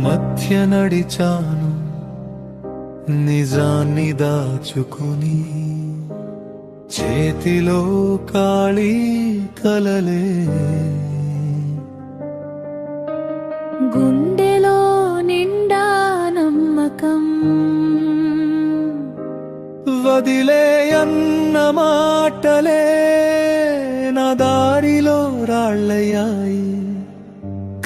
మధ్య నడిచాను నిజాన్ని దాచుకుని, చేతిలో ఖాళీ కలలే, గుండెలో నిండా నమ్మకం. వదిలే అన్న మాటలే నా దారిలో రాళ్ళయ్యాయి.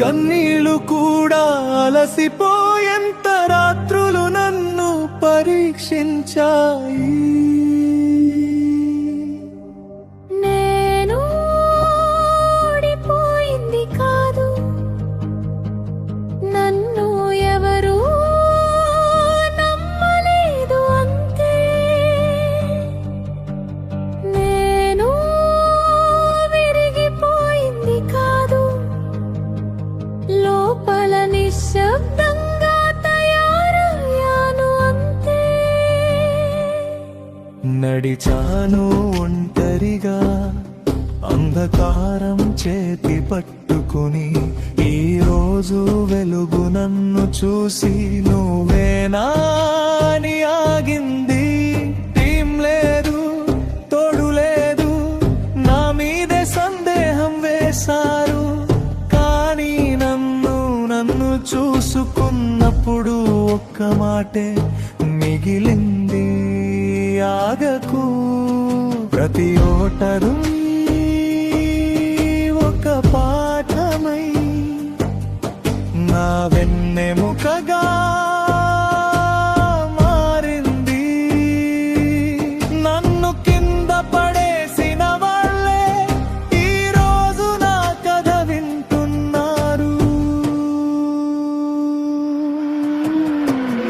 కన్నీళ్లు కూడా అలసిపోయేంత రాత్రులు నన్ను పరీక్షించాయి. నేను ఓడిపోయింది కాదు, నన్ను ఎవరు నమ్మలేదు అంతే. నేను విరిగిపోయింది కాదు, లోపల నిశ్శబ్దంగా తయారయ్యాను అంతే. నడిచాను ఒంటరిగా అంధకారం చేతి పట్టుకుని, ఈ రోజు వెలుగు నన్ను చూసి నువ్వేనా అని ఆగింది. టీం లేదు, తోడు లేదు, నా మీదే సందేహం వేశారు. కానీ నన్ను చూసుకున్నప్పుడు ఒక్క మాటే మిగిలింది, ఆగకు. ప్రతి ఓటరు ఒక పాఠమై నా వెన్నెముకగా మారింది. నన్ను కింద పడేసిన వాళ్ళే ఈ రోజు నా కథ వింటున్నారు.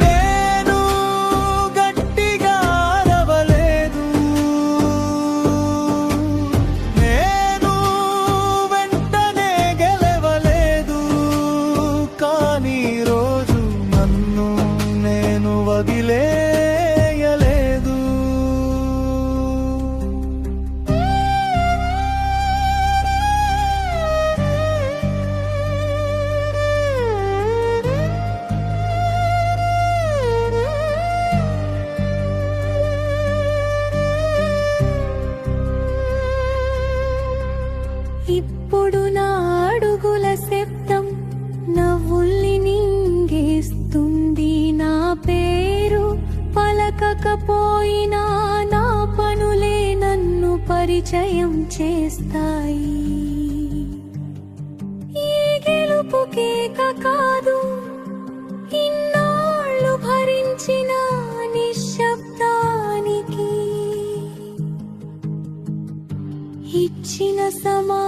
నేను గట్టిగా అరవలేదు, నేను వెంటనే గెలవలేదు. కానీ రోజు నన్ను నేను వదిలేయలేదు. ఇప్పుడు నా అడుగుల శబ్దం నవ్వుల్ని నింగేస్తుంది. నా పేరు పలకకపోయినా నా పనులే నన్ను పరిచయం చేస్తాయి. ఈ గెలుపు కేక కాదు, ఇన్నాళ్ళు భరించిన నిశ్శబ్దానికి ఇచ్చిన సమా